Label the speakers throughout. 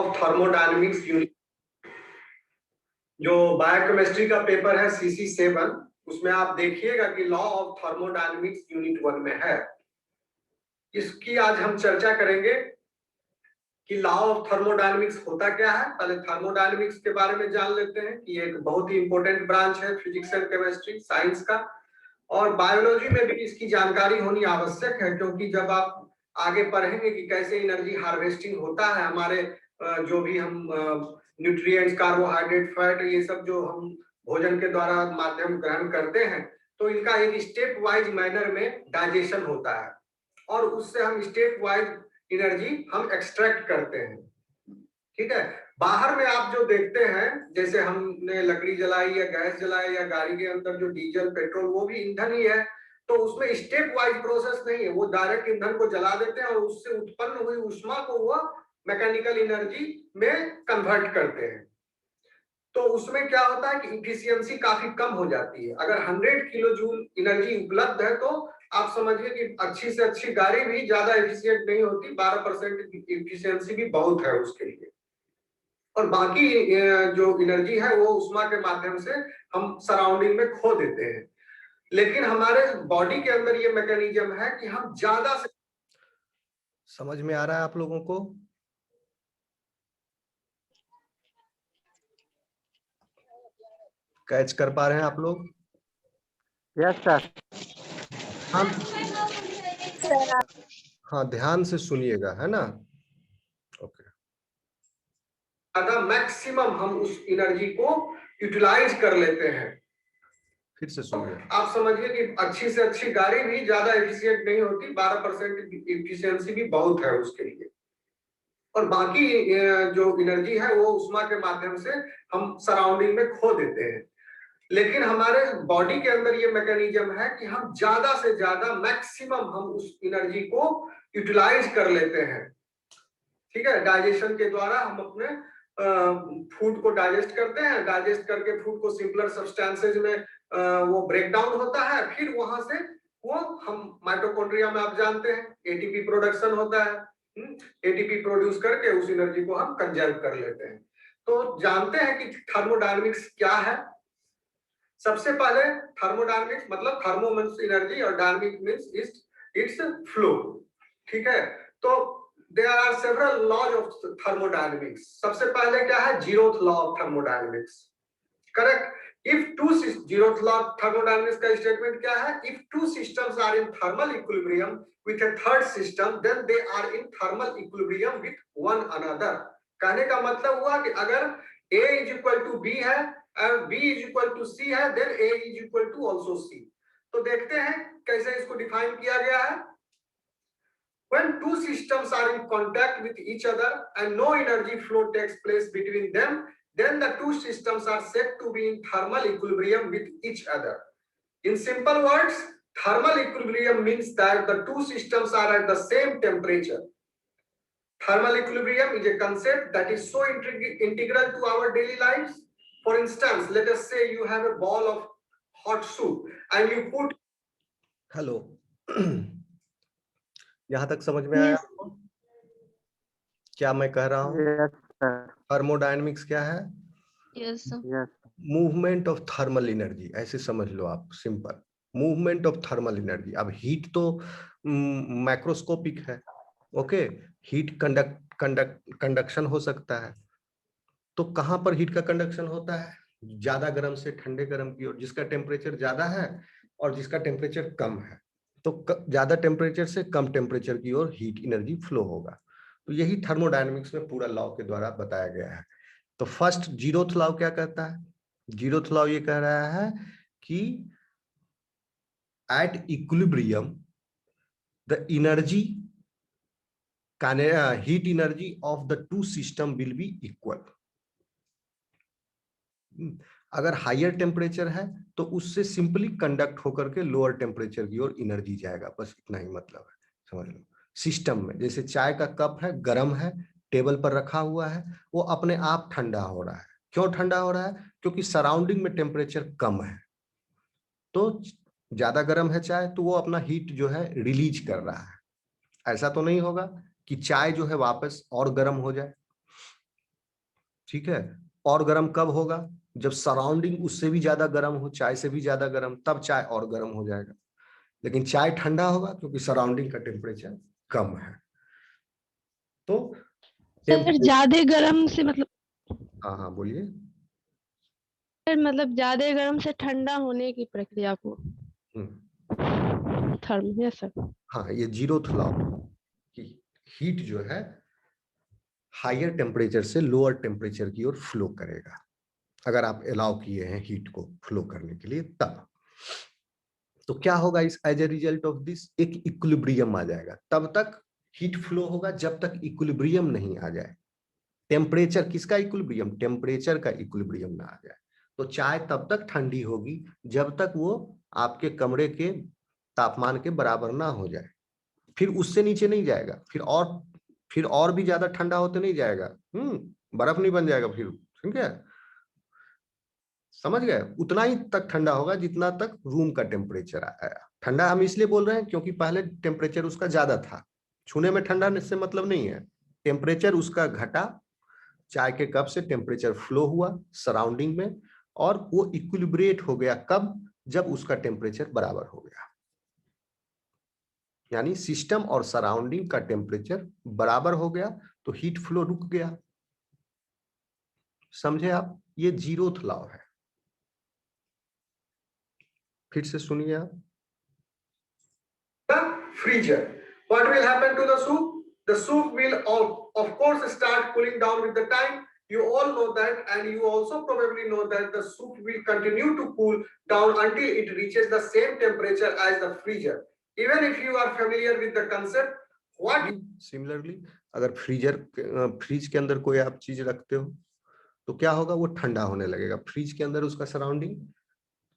Speaker 1: Of thermodynamics unit, जो biochemistry का paper है CC7, उसमें आप देखिएगा कि लॉ ऑफ थर्मोडायनेमिक्स यूनिट 1 में है। इसकी आज हम चर्चा करेंगे कि लॉ ऑफ थर्मोडायनेमिक्स होता क्या है। पहले थर्मोडायनेमिक्स के बारे में जान लेते हैं कि एक बहुत ही इंपॉर्टेंट ब्रांच है फिजिक्स एंड केमिस्ट्री साइंस का, और बायोलॉजी में भी इसकी जानकारी होनी आवश्यक है, क्योंकि जब आप आगे पढ़ेंगे कि कैसे एनर्जी हार्वेस्टिंग होता है, हमारे जो भी हम न्यूट्रिएंट्स, कार्बोहाइड्रेट, फैट, ये सब जो हम भोजन के द्वारा माध्यम ग्रहण करते हैं, तो इनका एक स्टेप वाइज मैनर में डाइजेशन होता है और उससे हम स्टेप वाइज एनर्जी हम एक्सट्रैक्ट करते हैं। ठीक है, बाहर में आप जो देखते हैं, जैसे हमने लकड़ी जलाई या गैस जलाई या गाड़ी के अंदर जो डीजल पेट्रोल, वो भी ईंधन ही है, तो उसमें स्टेप वाइज प्रोसेस नहीं है, वो डायरेक्ट ईंधन को जला देते हैं और उससे उत्पन्न हुई ऊष्मा को वो मैकेनिकल एनर्जी में कन्वर्ट करते हैं। तो उसमें क्या होता है कि इफिशियंसी काफी कम हो जाती है। अगर 100 किलो जूल एनर्जी उपलब्ध है तो आप समझिए कि अच्छी से अच्छी गाड़ी भी ज्यादा एफिशिएंट नहीं होती, 12% इफिशियंसी भी बहुत है उसके लिए। और बाकी जो एनर्जी है वो उष्मा के माध्यम से हम सराउंडिंग में खो देते हैं। लेकिन हमारे बॉडी के अंदर ये मैकेनिज्म है कि हम ज्यादा से,
Speaker 2: समझ में आ रहा है आप लोगों को? कैच कर पा रहे हैं आप लोग?
Speaker 3: Yes sir.
Speaker 2: हाँ, ध्यान से सुनिएगा, है ना? ओके।
Speaker 1: ज्यादा मैक्सिमम हम उस एनर्जी को यूटिलाइज कर लेते हैं।
Speaker 2: फिर से सुनिए।
Speaker 1: आप समझिए कि अच्छी से अच्छी गाड़ी भी ज्यादा एफिशिएंट नहीं होती, 12% इफिशियंसी भी बहुत है उसके लिए। और बाकी जो एनर्जी है वो उष्मा के माध्यम से हम सराउंडिंग में खो देते हैं। लेकिन हमारे बॉडी के अंदर ये मैकेनिज्म है कि हम ज्यादा से ज्यादा मैक्सिमम हम उस एनर्जी को यूटिलाइज कर लेते हैं। ठीक है, डाइजेशन के द्वारा हम अपने फूड को डाइजेस्ट करते हैं, डाइजेस्ट करके फूड को सिंपलर सब्सटेंसेज में वो ब्रेक डाउन होता है, फिर वहां से वो हम माइटोकॉन्ड्रिया में आप जानते हैं एटीपी प्रोडक्शन होता है, एटीपी प्रोड्यूस करके उस एनर्जी को हम कंजर्व कर लेते हैं। तो जानते हैं कि थर्मोडायनेमिक्स क्या है। सबसे पहले थर्मोडायनेमिक्स मतलब थर्मो मींस एनर्जी और डायनेमिक मींस इट्स फ्लो। ठीक है, तो there are several laws of thermodynamics. सबसे पहले क्या है, zeroth law of thermodynamics, correct? If two zeroth law of thermodynamics का स्टेटमेंट क्या है, if two systems are in thermal equilibrium with a third system, then they are in thermal equilibrium with one another. कहने का मतलब हुआ कि अगर A is equal to B है और B is equal to C है, then A is equal to also C. तो देखते हैं कैसे इसको डिफाइन किया गया है। When two systems are in contact with each other and no energy flow takes place between them, then the two systems are said to be in thermal equilibrium with each other. In simple words, thermal equilibrium means that the two systems are at the same temperature. Thermal equilibrium is a concept that is so integral to our daily lives. For instance, let us say you have a bowl of hot soup and you put...
Speaker 2: hello, यहाँ तक समझ में आया आपको क्या मैं कह रहा हूँ?
Speaker 3: Yes sir.
Speaker 2: थर्मोडायनेमिक्स क्या है?
Speaker 4: Yes
Speaker 3: yes.
Speaker 2: Movement of thermal energy, ऐसे समझ लो आप, simple movement of thermal energy. अब हीट तो मैक्रोस्कोपिक है, ओके। हीट कंडक्शन हो सकता है, तो कहां पर हीट का कंडक्शन होता है? ज्यादा गर्म से ठंडे गर्म की ओर, जिसका टेम्परेचर ज्यादा है और जिसका टेम्परेचर कम है, तो ज्यादा टेम्परेचर से कम टेम्परेचर की ओर हीट एनर्जी फ्लो होगा। तो यही थर्मोडायनेमिक्स में पूरा लॉ के द्वारा बताया गया है। तो फर्स्ट जीरोथ लॉ क्या कहता है? जीरोथ लॉ ये कह रहा है कि at equilibrium the energy heat energy of the two system will be equal. अगर हायर टेम्परेचर है तो उससे सिंपली कंडक्ट होकर के लोअर टेम्परेचर की ओर एनर्जी जाएगा, बस इतना ही मतलब है, समझ लो। सिस्टम में जैसे चाय का कप है, गर्म है, टेबल पर रखा हुआ है, वो अपने आप ठंडा हो रहा है। क्यों ठंडा हो रहा है? क्योंकि सराउंडिंग में टेम्परेचर कम है। तो ज्यादा गर्म है चाय तो वो अपना हीट जो है रिलीज कर रहा है। ऐसा तो नहीं होगा कि चाय जो है वापस और गर्म हो जाए। ठीक है। और गर्म कब होगा? जब सराउंडिंग उससे भी ज्यादा गर्म हो, चाय से भी ज्यादा गर्म, तब चाय और गर्म हो जाएगा। लेकिन चाय ठंडा होगा क्योंकि सराउंडिंग का टेम्परेचर कम है। तो
Speaker 4: सर ज्यादा गर्म से मतलब,
Speaker 2: हाँ हाँ बोलिए।
Speaker 4: सर मतलब ज्यादा गर्म से ठंडा होने की प्रक्रिया को थर्म, यस सर।
Speaker 2: हाँ, ये जीरोथ लॉ की हीट जो है हायर टेम्परेचर से लोअर टेम्परेचर की ओर फ्लो करेगा, अगर आप अलाउ किए हैं हीट को फ्लो करने के लिए तब। तो क्या होगा इस as a result of this, एक इक्विलिब्रियम आ जाएगा। तब तक हीट फ्लो होगा जब तक इक्विलिब्रियम नहीं आ जाए। टेम्परेचर किसका इक्विलिब्रियम? टेम्परेचर का इक्विलिब्रियम ना आ जाए। तो चाय तब तक ठंडी होगी जब तक वो आपके कमरे के तापमान के बराबर ना हो जाए। फिर उससे नीचे नहीं जाएगा, फिर और भी ज्यादा ठंडा होते नहीं जाएगा। बर्फ नहीं बन जाएगा फिर, ठीक है, समझ गए? उतना ही तक ठंडा होगा जितना तक रूम का टेम्परेचर आया। ठंडा हम इसलिए बोल रहे हैं क्योंकि पहले टेम्परेचर उसका ज्यादा था। छूने में ठंडा से मतलब नहीं है, टेम्परेचर उसका घटा, चाय के कप से टेम्परेचर फ्लो हुआ सराउंडिंग में, और वो इक्विलिब्रेट हो गया कब? जब उसका टेम्परेचर बराबर हो गया। यानी सिस्टम और सराउंडिंग का टेम्परेचर बराबर हो गया तो हीट फ्लो रुक गया। समझे आप? ये जीरोथ लॉ है। फिर से सुनिए आप।
Speaker 1: Freezer. What will happen to the soup? The soup will of course start cooling down with the time. You all know that, and you also probably know that the soup will continue to cool down until it reaches the same temperature as the freezer. Even if you are familiar with the concept, what
Speaker 2: similarly अगर fridge के अंदर कोई आप चीज रखते हो तो क्या होगा? वो ठंडा होने लगेगा। फ्रिज के अंदर उसका सराउंडिंग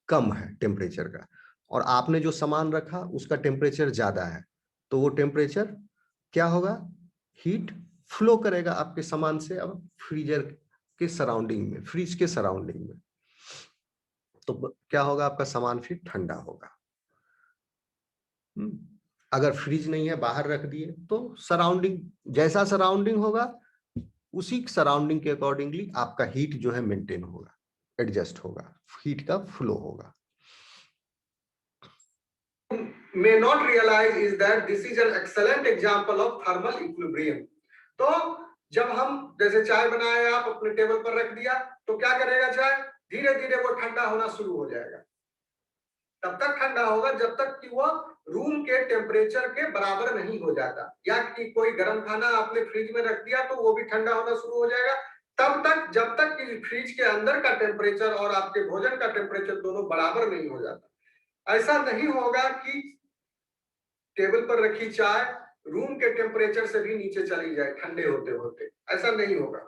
Speaker 2: कम है टेम्परेचर का, और आपने जो सामान रखा उसका टेम्परेचर ज्यादा है, तो वो टेम्परेचर क्या होगा? हीट फ्लो करेगा आपके सामान से अब फ्रीजर के सराउंडिंग में, फ्रिज के सराउंडिंग में। तो क्या होगा? आपका सामान फिर ठंडा होगा। अगर फ्रिज नहीं है, बाहर रख दिए, तो सराउंडिंग, जैसा सराउंडिंग होगा उसी सराउंडिंग के अकॉर्डिंगली आपका हीट जो है मेंटेन होगा, एडजस्ट होगा, हीट का फ्लो होगा।
Speaker 1: may not realize is that this is an excellent example of thermal equilibrium. तो जब हम जैसे चाय बनाए, आप अपने टेबल पर रख दिया, तो क्या करेगा चाय? धीरे धीरे वो ठंडा होना शुरू हो जाएगा। तब तक ठंडा होगा जब तक कि वो रूम के टेम्परेचर के बराबर नहीं हो जाता। या कि कोई गर्म खाना आपने फ्रिज में रख दिया तो वो भी ठंडा होना शुरू हो जाएगा तब तक, जब तक कि फ्रिज के अंदर का टेम्परेचर और आपके भोजन का टेम्परेचर दोनों बराबर नहीं हो जाता। ऐसा नहीं होगा कि टेबल पर रखी चाय रूम के टेम्परेचर से भी नीचे चली जाए ठंडे होते होते, ऐसा नहीं होगा।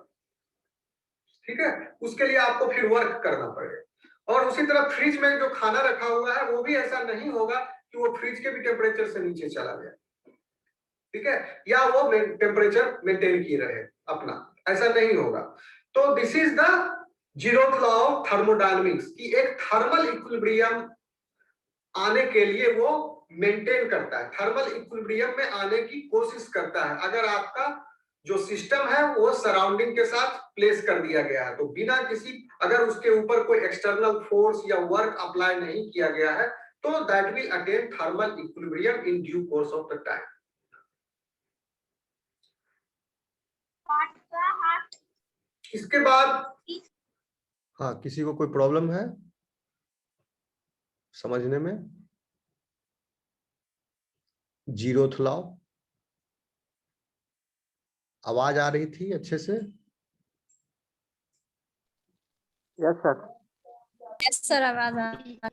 Speaker 1: ठीक है, उसके लिए आपको फिर वर्क करना पड़ेगा। और उसी तरह फ्रिज में जो खाना रखा हुआ है वो भी ऐसा नहीं होगा कि वो फ्रिज के भी टेम्परेचर से नीचे चला जाए, ठीक है, या वो टेम्परेचर मेंटेन किए रहे अपना, ऐसा नहीं होगा। तो this is the zeroth law of thermodynamics की एक थर्मल इक्विलिब्रियम आने के लिए वो मेंटेन करता है, थर्मल इक्विलिब्रियम में आने की कोशिश करता है। अगर आपका जो सिस्टम है वो सराउंडिंग के साथ प्लेस कर दिया गया है, तो बिना किसी, अगर उसके ऊपर कोई एक्सटर्नल फोर्स या वर्क अप्लाई नहीं किया गया है, तो that will attain thermal equilibrium in due course of the time. इसके बाद
Speaker 2: हाँ, किसी को कोई प्रॉब्लम है समझने में? जीरोथ लॉ आवाज आ रही थी अच्छे से?
Speaker 3: Yes sir.
Speaker 5: यस सर, आवाज आ रही है।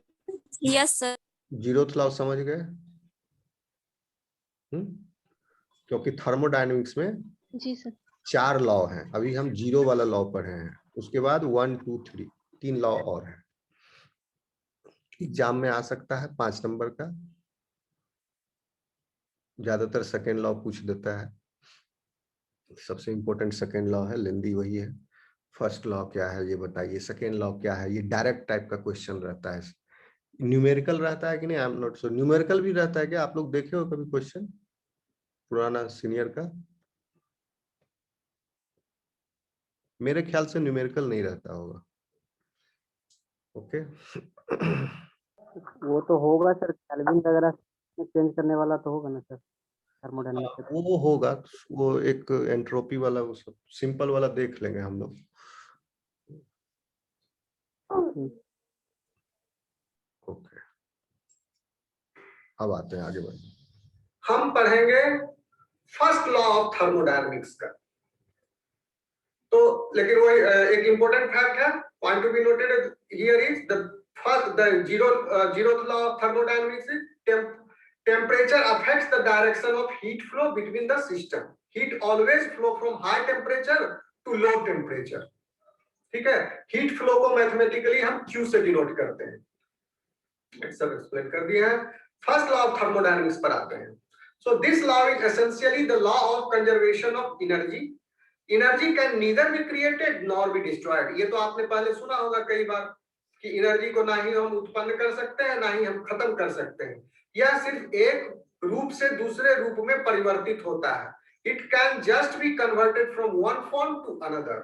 Speaker 5: Yes sir.
Speaker 2: जीरोथ लॉ समझ गए? क्योंकि थर्मोडायनेमिक्स में
Speaker 4: जी सर।
Speaker 2: 4 लॉ हैं, अभी हम जीरो वाला लॉ पढ़े हैं, उसके बाद 1 2 3 3 लॉ और है। एग्जाम में आ सकता है 5 नंबर का, ज्यादातर सेकेंड लॉ पूछ देता है। सबसे इंपॉर्टेंट सेकेंड लॉ है, लेंदी वही है। फर्स्ट लॉ क्या है ये बताइए, सेकेंड लॉ क्या है, ये डायरेक्ट टाइप का क्वेश्चन रहता है। न्यूमेरिकल रहता है कि नहीं? I am not sure. Numerical भी रहता है क्या? आप लोग देखे हो कभी क्वेश्चन पुराना सीनियर का? मेरे ख्याल से न्यूमेरिकल नहीं रहता होगा। ओके
Speaker 3: वो तो होगा सर, केल्विन वगैरह चेंज करने वाला तो होगा ना सर थर्मोडायनेमिक्स।
Speaker 2: वो होगा, वो एक एंट्रोपी वाला, वो सब सिंपल वाला देख लेंगे हम लोग। ओके अब आते हैं आगे बढ़ते।
Speaker 1: हम पढ़ेंगे फर्स्ट लॉ ऑफ थर्मोडायनेमिक्स का। तो लेकिन वो एक इंपॉर्टेंट फैक्ट है, point to be noted here is the zeroth law of thermodynamics is temperature affects the direction of heat flow between the system. Heat always flow from high temperature to low temperature. ठीक है, heat flow को mathematically हम Q से denote करते हैं। सब explain कर दिया है। फर्स्ट लॉ ऑफ थर्मोडायनेमिक्स पर आते हैं। So this law is essentially the law of conservation of energy. Energy can neither be created nor be destroyed. ये तो आपने पहले सुना होगा कई बार कि एनर्जी को ना ही हम उत्पन्न कर सकते हैं ना ही हम खत्म कर सकते हैं। यह सिर्फ एक रूप से दूसरे रूप में परिवर्तित होता है। It can just be converted from one form to another.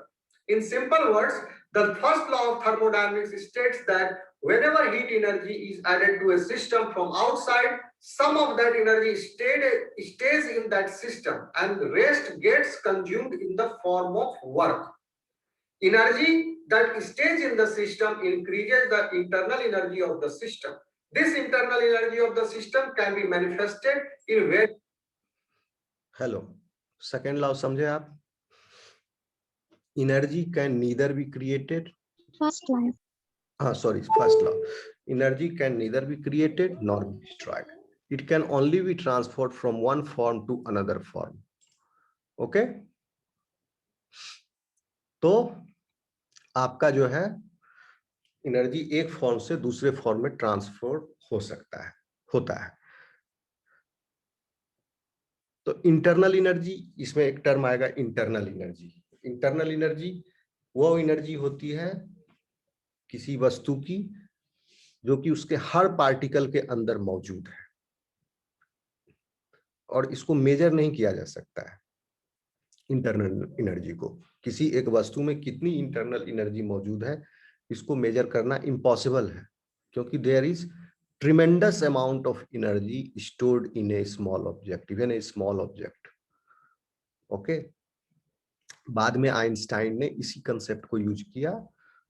Speaker 1: In simple words, the first law of thermodynamics states that whenever heat energy is added to a system from outside, some of that energy stays in that system and the rest gets consumed in the form of work. Energy that stays in the system increases the internal energy of the system. This internal energy of the system can be manifested in various.
Speaker 2: Hello, second law समझे आप? Energy can neither be created,
Speaker 5: first line
Speaker 2: first law, energy can neither be created nor be destroyed. It can only be transferred from one form to another form. Okay, तो आपका जो है energy एक form से दूसरे form में transfer हो सकता है, होता है। तो इंटरनल एनर्जी, इसमें एक टर्म आएगा इंटरनल एनर्जी। इंटरनल एनर्जी वो एनर्जी होती है किसी वस्तु की जो कि उसके हर पार्टिकल के अंदर मौजूद है और इसको मेजर नहीं किया जा सकता है। इंटरनल एनर्जी को, किसी एक वस्तु में कितनी इंटरनल एनर्जी मौजूद है इसको मेजर करना इम्पॉसिबल है, क्योंकि there is tremendous amount of energy stored in a small object, even a small object. Okay, बाद में आइंस्टाइन ने इसी कंसेप्ट को यूज किया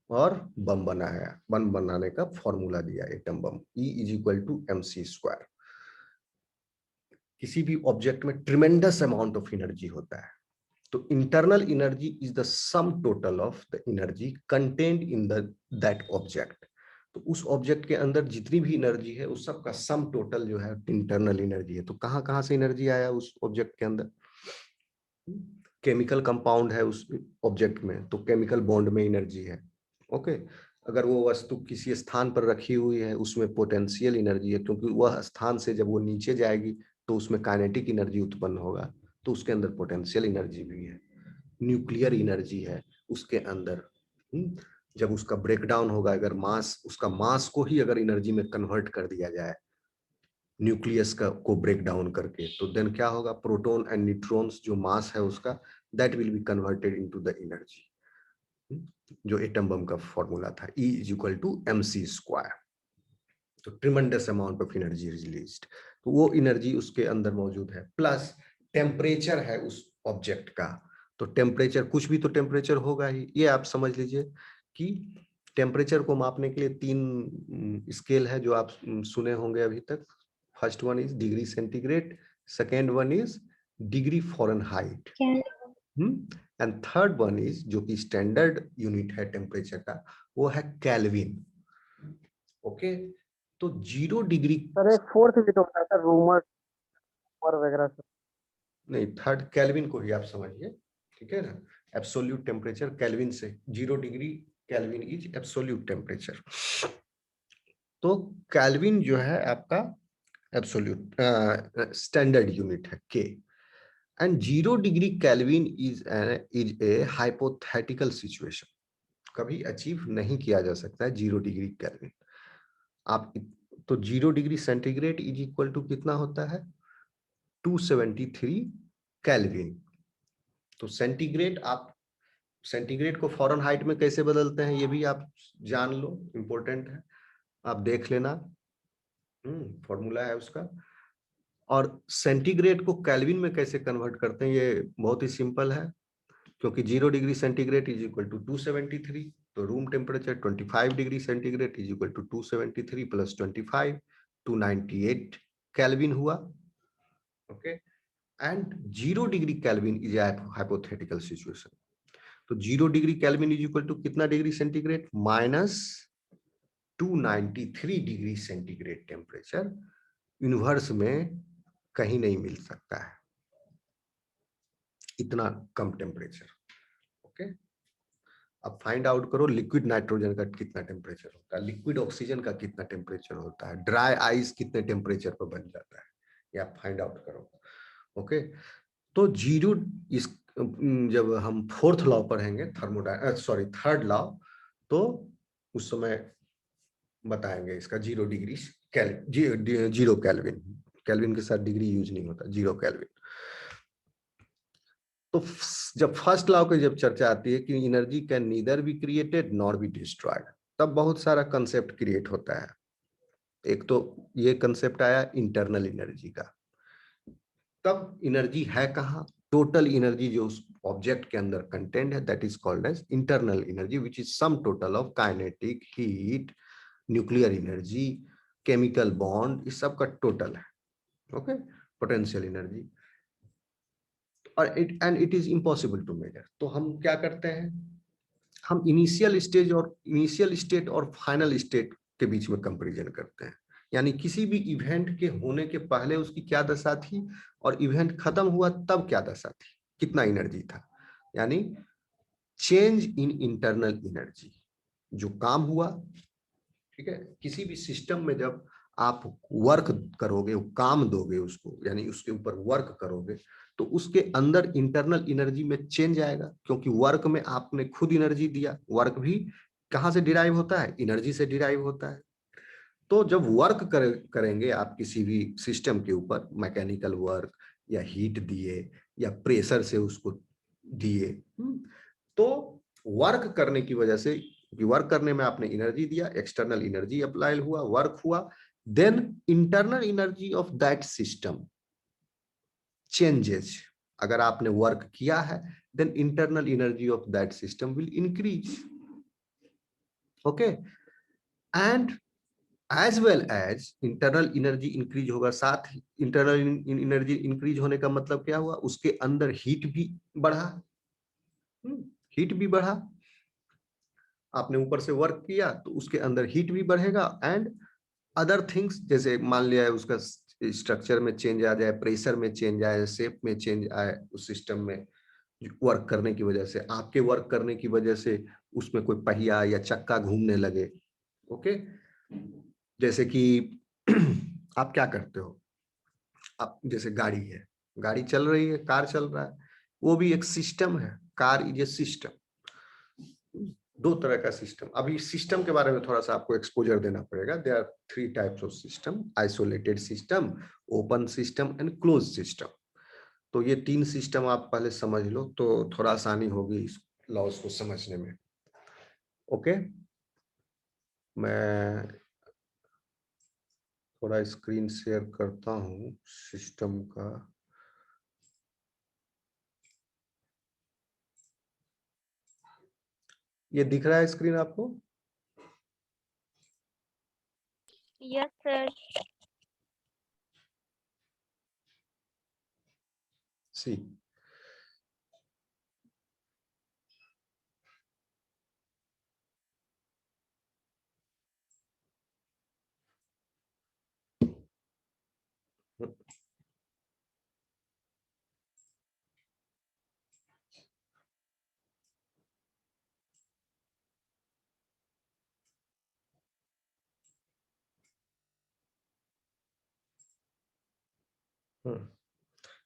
Speaker 2: और बम बनाया, बम बनाने का फॉर्मूला दिया, एटम बम, E=mc²। किसी भी ऑब्जेक्ट में ट्रिमेंडस अमाउंट ऑफ एनर्जी होता है। तो internal energy is the some total of the energy contained in that object. तो उस ऑब्जेक्ट के अंदर जितनी भी एनर्जी है उस सब का सम टोटल जो है इंटरनल एनर्जी है। तो कहाँ कहाँ से एनर्जी आया उस ऑब्जेक्ट के अंदर? केमिकल कंपाउंड है उस ऑब्जेक्ट में तो केमिकल बॉन्ड में एनर्जी है। ओके, अगर वो वस्तु किसी स्थान पर रखी हुई है उसमें पोटेंशियल एनर्जी है, क्योंकि वह स्थान से जब वो नीचे जाएगी तो उसमें काइनेटिक एनर्जी उत्पन्न होगा, तो उसके अंदर पोटेंशियल एनर्जी भी है। न्यूक्लियर एनर्जी है उसके अंदर। जब उसका ब्रेकडाउन होगा, अगर मास, उसका मास को ही अगर एनर्जी में कन्वर्ट कर दिया जाए न्यूक्लियस का को ब्रेक डाउन करके, तो देन क्या होगा? प्रोटॉन एंड न्यूट्रॉन्स जो मास है उसका, that will be converted into the energy, जो एटम बम का फॉर्मूला था, E=mc²। तो tremendous amount of energy released, तो वो एनर्जी उसके अंदर मौजूद है। प्लस टेम्परेचर है उस ऑब्जेक्ट का, तो टेम्परेचर, कुछ भी तो टेम्परेचर होगा ही। ये आप समझ लीजिए कि टेम्परेचर को मापने के लिए 3 स्केल है जो आप सुने होंगे अभी तक। First one is degree centigrade, second one is degree Fahrenheit, and third one is, जो कि स्टैंडर्ड यूनिट है टेम्परेचर का, वो है केल्विन। ओके, तो 0 डिग्री,
Speaker 3: सर एक फोर्थ भी तो होता है सर, रूमर वगैरह सर।
Speaker 2: नहीं, थर्ड केल्विन को ही आप समझिए, ठीक है ना? एब्सोल्यूट टेम्परेचर केल्विन से, 0 degree kelvin is absolute temperature. तो केल्विन जो है आपका एब्सोल्यूट स्टैंडर्ड यूनिट है के, and 0 degree kelvin is a hypothetical situation, कभी अचीव नहीं किया जा सकता है 0 डिग्री केल्विन। आप तो 0 degree centigrade is equal to कितना होता है? 273 केल्विन। तो सेंटीग्रेड आप सेंटीग्रेड को फॉरेनहाइट में कैसे बदलते हैं ये भी आप जान लो, इंपॉर्टेंट है, आप देख लेना, फॉर्मूला है उसका। और सेंटीग्रेड को केल्विन में कैसे कन्वर्ट करते हैं ये बहुत ही सिंपल है, क्योंकि 0 degree centigrade is equal to 273, तो room temperature 25 degree centigrade is equal to 273 plus 25 298 kelvin हुआ। Okay, and 0 degree kelvin is hypothetical situation, तो 0 degree kelvin is equal to कितना degree centigrade, minus 293 degree centigrade temperature. Universe में कहीं नहीं मिल सकता है इतना कम टेम्परेचर। ओके, अब फाइंड आउट करो लिक्विड नाइट्रोजन का कितना टेम्परेचर होता है, लिक्विड ऑक्सीजन का कितना टेम्परेचर होता है, ड्राई आइस कितने टेम्परेचर पर बन जाता है, ये आप फाइंड आउट करो। ओके, तो 0 इस जब हम फोर्थ लॉ पढ़ेंगे थर्ड लॉ, तो उस समय बताएंगे इसका 0 डिग्री जीरो केल्विन के साथ डिग्री यूज नहीं होता, 0 केल्विन। तो जब फर्स्ट लॉ की जब चर्चा आती है कि energy can neither be created nor be destroyed, तब बहुत सारा कंसेप्ट क्रिएट होता है। एक तो ये कंसेप्ट आया इंटरनल एनर्जी का, तब एनर्जी है कहाँ, टोटल एनर्जी जो उस ऑब्जेक्ट के अंदर कंटेंट है that is called as internal energy, which is sum total of kinetic, heat, nuclear energy, chemical bond, इस सब का टोटल है। ओके, पोटेंशियल एनर्जी, और it is impossible to measure. तो हम क्या करते हैं, हम इनिशियल स्टेट और फाइनल स्टेट के बीच में कंपैरिजन करते हैं, यानी किसी भी इवेंट के होने के पहले उसकी क्या दशा थी और इवेंट खत्म हुआ तब क्या दशा थी, कितना एनर्जी था, यानी चेंज इन इंटरनल एनर्जी, जो काम हुआ। ठीक है, किसी भी सिस्टम में जब आप वर्क करोगे, काम दोगे उसको, यानी उसके ऊपर वर्क करोगे, तो उसके अंदर इंटरनल एनर्जी में चेंज आएगा, क्योंकि वर्क में आपने खुद एनर्जी दिया। वर्क भी कहाँ से डिराइव होता है, एनर्जी से डिराइव होता है। तो जब वर्क करेंगे आप किसी भी सिस्टम के ऊपर, मैकेनिकल वर्क या हीट दिए या प्रेशर से उसको दिए, तो वर्क करने की वजह से, वर्क करने में आपने एनर्जी दिया, एक्सटर्नल एनर्जी अप्लाई हुआ, वर्क हुआ, then internal energy of that system changes. अगर आपने वर्क किया है, then internal energy of that system will increase. Okay, and as well as internal energy increase होगा, साथ ही इंटरनल एनर्जी इंक्रीज होने का मतलब क्या हुआ, उसके अंदर हीट भी बढ़ा, हीट भी बढ़ा। आपने ऊपर से वर्क किया तो उसके अंदर हीट भी बढ़ेगा, एंड अदर थिंग्स, जैसे मान लिया है उसका स्ट्रक्चर में चेंज आ जाए, प्रेशर में चेंज आए, शेप में चेंज आए, उस सिस्टम में वर्क करने की वजह से, आपके वर्क करने की वजह से उसमें कोई पहिया या चक्का घूमने लगे। ओके, जैसे कि आप क्या करते हो, आप जैसे गाड़ी है, गाड़ी चल रही है, कार चल रहा है, वो भी एक सिस्टम है, कार इज ए सिस्टम। दो तरह का सिस्टम, अभी सिस्टम के बारे में थोड़ा सा आपको एक्सपोजर देना पड़ेगा। There are 3 types of system, isolated system, open system and close system. तो ये 3 सिस्टम आप पहले समझ लो, तो थोड़ा आसानी होगी इस लॉज को समझने में। ओके, मैं थोड़ा स्क्रीन शेयर करता हूँ सिस्टम का। ये दिख रहा है स्क्रीन आपको?
Speaker 5: Yes sir.
Speaker 2: सी,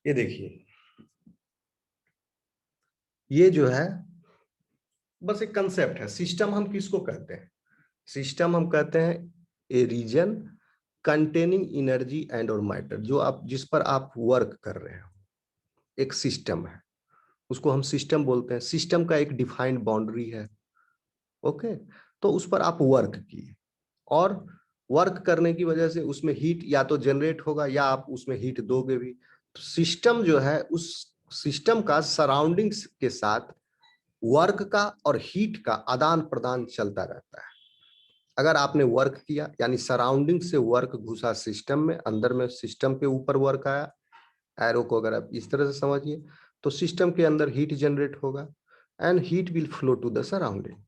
Speaker 2: ये देखिए, ये जो है बस एक कंसेप्ट है। सिस्टम हम किसको कहते हैं, सिस्टम हम कहते हैं ए रीजन कंटेनिंग एनर्जी एंड और मैटर, जो आप जिस पर आप वर्क कर रहे हो, एक सिस्टम है। उसको हम सिस्टम बोलते हैं। सिस्टम का एक डिफाइंड बाउंड्री है, ओके। तो उस पर आप वर्क किए और वर्क करने की वजह से उसमें हीट या तो जनरेट होगा या आप उसमें हीट दोगे भी। तो सिस्टम जो है, उस सिस्टम का सराउंडिंग्स के साथ वर्क का और हीट का आदान प्रदान चलता रहता है। अगर आपने वर्क किया यानी सराउंडिंग से वर्क घुसा सिस्टम में, अंदर में सिस्टम के ऊपर वर्क आया, एरो को अगर आप इस तरह से समझिए, तो सिस्टम के अंदर हीट जनरेट होगा and heat will flow to the surrounding.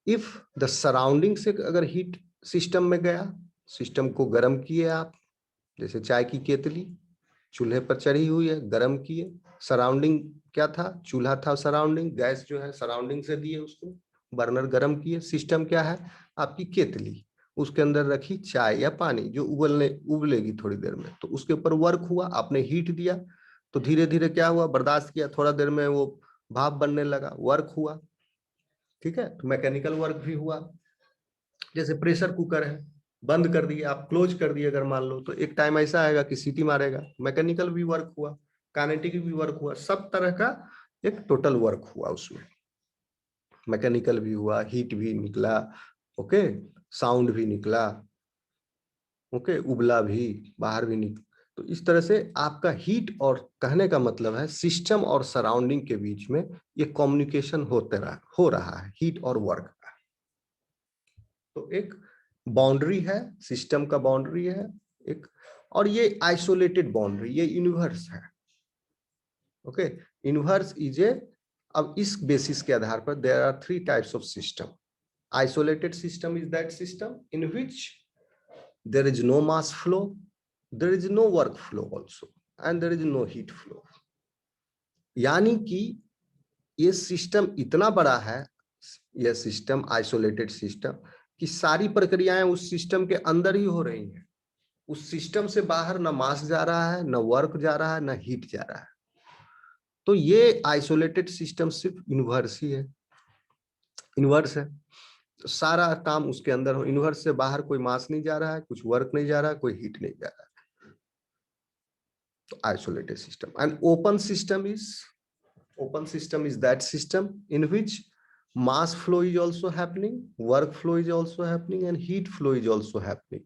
Speaker 2: If the surrounding से अगर हीट सिस्टम में गया, सिस्टम को गर्म किए आप, जैसे चाय की केतली चूल्हे पर चढ़ी हुई है, गर्म किए, सराउंडिंग क्या था, चूल्हा था, सराउंडिंग गैस जो है सराउंडिंग से दिए, उसको बर्नर गर्म किए, सिस्टम क्या है, आपकी केतली, उसके अंदर रखी चाय या पानी जो उबलेगी थोड़ी देर में, तो उसके ऊपर वर्क हुआ, आपने हीट दिया, तो धीरे धीरे क्या हुआ, बर्दाश्त किया, थोड़ा देर में वो भाप बनने लगा, वर्क हुआ, ठीक है। तो मैकेनिकल वर्क भी हुआ। जैसे प्रेशर कुकर है, बंद कर दिए आप, क्लोज कर दिए अगर मान लो, तो एक टाइम ऐसा आएगा कि सीटी मारेगा, मैकेनिकल भी वर्क हुआ, काइनेटिक भी वर्क हुआ, सब तरह का एक टोटल वर्क हुआ उसमें। मैकेनिकल भी हुआ, हीट भी निकला, ओके, साउंड भी निकला, ओके, उबला भी, बाहर भी निकला। तो इस तरह से आपका हीट, और कहने का मतलब है सिस्टम और सराउंडिंग के बीच में ये कम्युनिकेशन हो रहा है हीट और वर्क का। तो एक बाउंड्री है, सिस्टम का बाउंड्री है एक, और ये आइसोलेटेड बाउंड्री, ये यूनिवर्स है, ओके। यूनिवर्स इज ए, अब इस बेसिस के आधार पर there are 3 types of system. Isolated system is that system in which there is no mass flow, there is no work flow also, and there is no heat flow। यानी कि ये system इतना बड़ा है, ये सिस्टम आइसोलेटेड सिस्टम, कि सारी प्रक्रियाएं उस सिस्टम के अंदर ही हो रही हैं। उस सिस्टम से बाहर ना मास जा रहा है, ना वर्क जा रहा है, ना हीट जा रहा है। तो ये आइसोलेटेड सिस्टम सिर्फ यूनिवर्स ही है, यूनिवर्स है, तो सारा काम उसके अंदर हो, यूनिवर्स से बाहर कोई मास नहीं जा रहा है, कुछ वर्क नहीं जा रहा है, कोई हीट नहीं जा रहा है। तो isolated system. And open system is that system in which mass flow is also happening, work flow is also happening, and heat flow is also happening।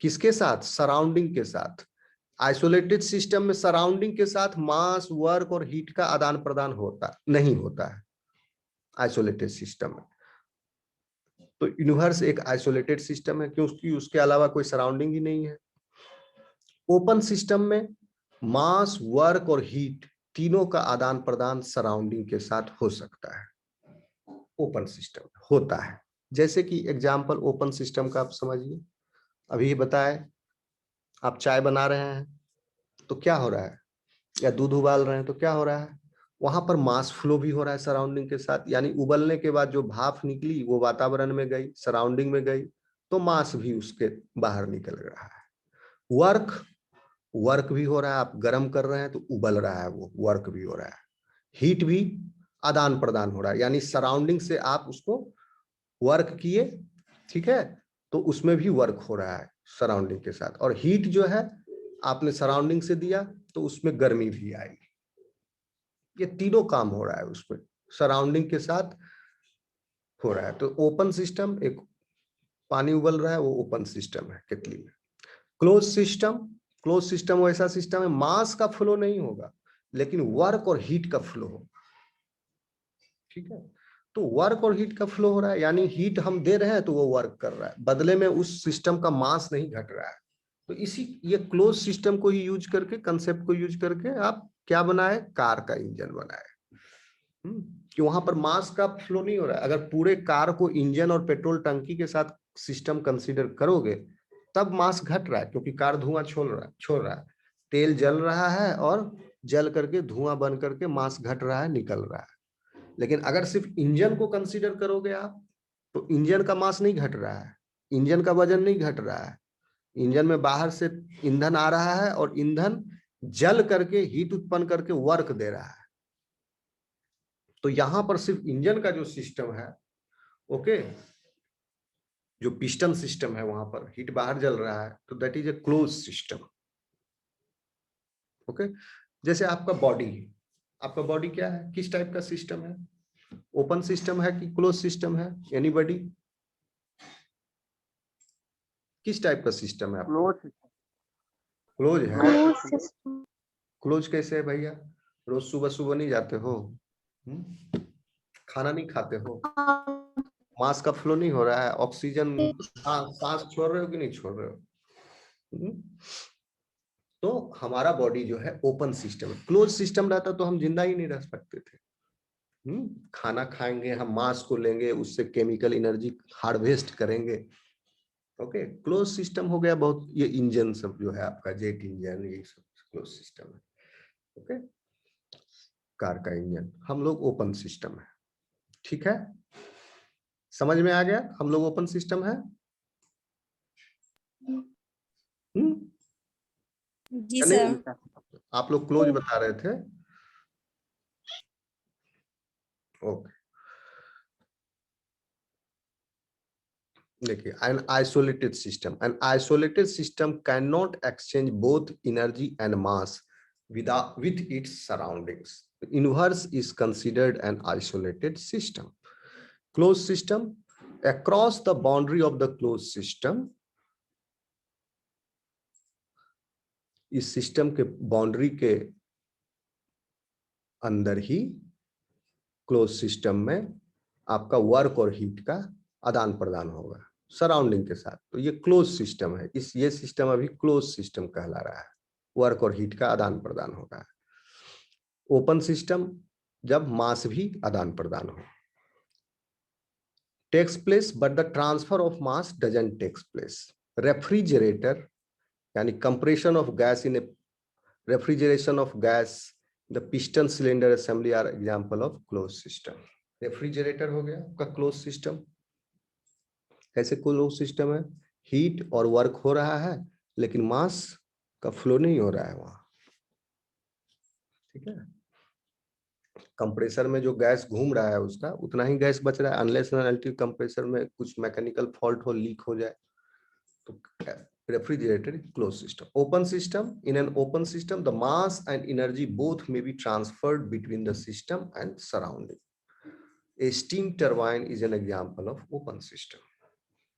Speaker 2: किसके साथ, सराउंडिंग के साथ। आइसोलेटेड सिस्टम में सराउंडिंग के साथ मास, वर्क और heat का आदान प्रदान नहीं होता है आइसोलेटेड सिस्टम में। तो यूनिवर्स एक आइसोलेटेड सिस्टम है क्योंकि उसके अलावा कोई सराउंडिंग ही नहीं है। ओपन सिस्टम में मास, वर्क और हीट तीनों का आदान प्रदान सराउंडिंग के साथ हो सकता है, ओपन सिस्टम होता है। जैसे कि एग्जांपल ओपन सिस्टम का आप समझिए, अभी बताए आप चाय बना रहे हैं तो क्या हो रहा है, या दूध उबाल रहे हैं तो क्या हो रहा है, वहां पर मास फ्लो भी हो रहा है सराउंडिंग के साथ, यानी उबलने के बाद जो भाप निकली वो वातावरण में गई, सराउंडिंग में गई, तो मास भी उसके बाहर निकल रहा है। वर्क भी हो रहा है, आप गर्म कर रहे हैं तो उबल रहा है, वो वर्क भी हो रहा है। हीट भी आदान प्रदान हो रहा है, यानी सराउंडिंग से आप उसको वर्क किए, ठीक है, तो उसमें भी वर्क हो रहा है सराउंडिंग के साथ। और हीट जो है आपने सराउंडिंग से दिया तो उसमें गर्मी भी आई। ये तीनों काम हो रहा है उसमें, सराउंडिंग के साथ हो रहा है। तो ओपन सिस्टम, एक पानी उबल रहा है वो ओपन सिस्टम है केतली में। क्लोज सिस्टम वैसा सिस्टम है मास का फ्लो नहीं होगा लेकिन वर्क और हीट का फ्लो होगा, ठीक है। तो वर्क और हीट का फ्लो हो रहा है, यानी हीट हम दे रहे हैं तो वो वर्क कर रहा है, बदले में उस सिस्टम का मास नहीं घट रहा है। तो इसी ये क्लोज सिस्टम को ही यूज करके, कंसेप्ट को यूज करके आप क्या बनाए, कार का इंजन बनाए, कि वहां पर मास का फ्लो नहीं हो रहा है। अगर पूरे कार को इंजन और पेट्रोल टंकी के साथ सिस्टम कंसीडर करोगे तब मास घट रहा है, क्योंकि कार धुआं छोड़ रहा है, तेल जल रहा है और जल करके धुआं बन करके मास घट रहा है, निकल रहा है। लेकिन अगर सिर्फ इंजन को कंसीडर करोगे आप, तो इंजन का मास नहीं घट रहा है, इंजन का वजन नहीं घट रहा है, इंजन में बाहर से ईंधन आ रहा है और ईंधन जल करके हीट उत्पन्न करके वर्क दे रहा है। तो यहां पर सिर्फ इंजन का जो सिस्टम है, ओके, जो पिस्टन सिस्टम है वहां पर हीट बाहर जल रहा है, तो that is a close system, okay. जैसे आपका बॉडी है, आपका बॉडी क्या है, किस टाइप का सिस्टम है, ओपन सिस्टम है कि क्लोज सिस्टम है, एनीबॉडी? किस टाइप का सिस्टम है आपका?
Speaker 3: क्लोज
Speaker 2: क्लोज है।
Speaker 4: Close system.
Speaker 2: क्लोज कैसे है भैया? रोज सुबह सुबह नहीं जाते हो? खाना नहीं खाते हो? मांस का फ्लो नहीं हो रहा है, ऑक्सीजन सांस छोड़ रहे हो कि नहीं छोड़ रहे हो? तो हमारा बॉडी जो है ओपन सिस्टम है। क्लोज सिस्टम रहता तो हम जिंदा ही नहीं रह सकते थे। खाना खाएंगे, हम मांस को लेंगे, उससे केमिकल एनर्जी हार्वेस्ट करेंगे। ओके, क्लोज सिस्टम हो गया बहुत, ये इंजन सब जो है आपका जेट इंजन, ये सब क्लोज सिस्टम है। ओके, कार का इंजन, हम लोग ओपन सिस्टम है। ठीक है, समझ में आ गया? हम लोग ओपन सिस्टम है।
Speaker 5: जी
Speaker 2: नहीं,
Speaker 5: सर।
Speaker 2: आप लोग क्लोज बता रहे थे। ओके, देखिए, an isolated system cannot exchange both energy and mass with its surroundings. The universe is considered an isolated system. Closed system, across the boundary of the closed system, इस system के boundary के अंदर ही close system में आपका work और heat का आदान प्रदान होगा सराउंडिंग के साथ। तो ये क्लोज सिस्टम है, ये सिस्टम अभी क्लोज सिस्टम कहला रहा है, वर्क और हीट का आदान प्रदान होगा। ओपन सिस्टम, जब मास भी आदान प्रदान हो, takes place but the transfer of mass doesn't takes place. Refrigerator यानी compression of gas in refrigeration of gas, the piston cylinder assembly are example of close system. Refrigerator हो गया आपका क्लोज सिस्टम। कैसे क्लोज सिस्टम है? Heat और work हो रहा है लेकिन मास का फ्लो नहीं हो रहा है वहां। ठीक है, कंप्रेसर में जो गैस घूम रहा है उसका उतना ही गैस बच रहा है, अनलेस एंड अनटिल कंप्रेसर में कुछ मैकेनिकल फॉल्ट हो, लीक हो जाए। तो refrigerator is closed system. Open system, in an open system the mass and energy both may be transferred between the system and surrounding. A steam turbine is an example of open system.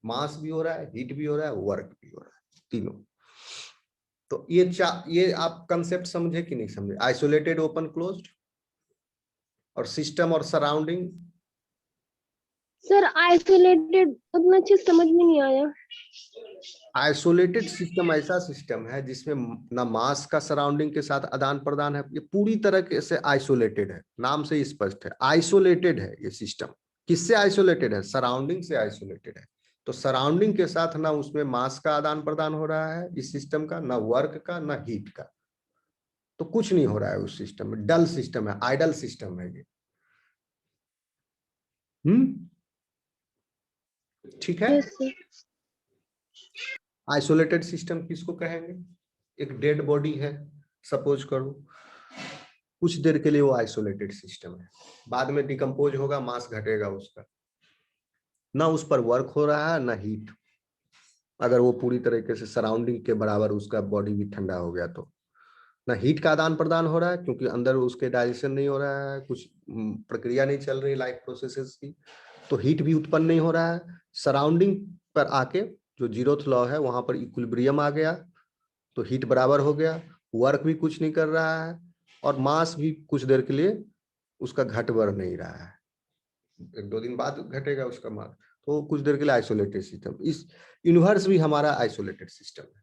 Speaker 2: मास भी हो रहा है, heat भी हो रहा है, work भी हो रहा है, तीनों। तो ये आप कंसेप्ट समझे कि नहीं समझे? आइसोलेटेड, ओपन, क्लोज्ड और सिस्टम और सराउंडिंग।
Speaker 4: सर आइसोलेटेड उतना अच्छे समझ में नहीं आया।
Speaker 2: आइसोलेटेड सिस्टम ऐसा सिस्टम है जिसमें ना मास का सराउंडिंग के साथ आदान प्रदान है, ये पूरी तरह से आइसोलेटेड है, नाम से स्पष्ट है, आइसोलेटेड है ये सिस्टम। किससे आइसोलेटेड है? सराउंडिंग से आइसोलेटेड है। तो सराउंडिंग के साथ ना उसमें मास का आदान प्रदान हो रहा है इस सिस्टम का, ना वर्क का, ना हीट का, तो कुछ नहीं हो रहा है उस सिस्टम में। डल सिस्टम है, आइडल सिस्टम है ये। ठीक है, आइसोलेटेड सिस्टम किसको कहेंगे? एक डेड बॉडी है सपोज करो, कुछ देर के लिए वो आइसोलेटेड सिस्टम है, बाद में डिकम्पोज होगा, मास घटेगा उसका, ना उस पर वर्क हो रहा है ना हीट। अगर वो पूरी तरीके से सराउंडिंग के बराबर उसका बॉडी भी ठंडा हो गया तो ना हीट का आदान प्रदान हो रहा है क्योंकि अंदर उसके डाइजेशन नहीं हो रहा है, कुछ प्रक्रिया नहीं चल रही लाइफ प्रोसेसेस की, तो हीट भी उत्पन्न नहीं हो रहा है। सराउंडिंग पर आके जो जीरोथ लॉ है वहां पर इक्विलिब्रियम आ गया तो हीट बराबर हो गया, वर्क भी कुछ नहीं कर रहा है और मास भी कुछ देर के लिए उसका घट बढ़ नहीं रहा है, एक दो दिन बाद घटेगा उसका मास, तो कुछ देर के लिए आइसोलेटेड सिस्टम। इस यूनिवर्स भी हमारा आइसोलेटेड सिस्टम है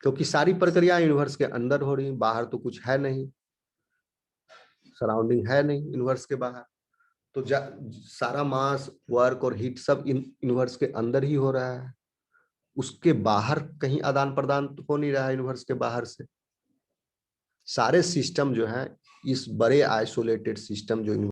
Speaker 2: क्योंकि सारी प्रक्रिया यूनिवर्स के अंदर हो रही है, बाहर तो कुछ है नहीं, सराउंडिंग है नहीं यूनिवर्स के बाहर, तो सारा मास, वर्क और हीट सब यूनिवर्स के अंदर ही हो रहा है, उसके बाहर कहीं आदान प्रदान हो नहीं रहा है यूनिवर्स के बाहर से। सारे सिस्टम जो है इस बड़े आइसोलेटेड सिस्टम जो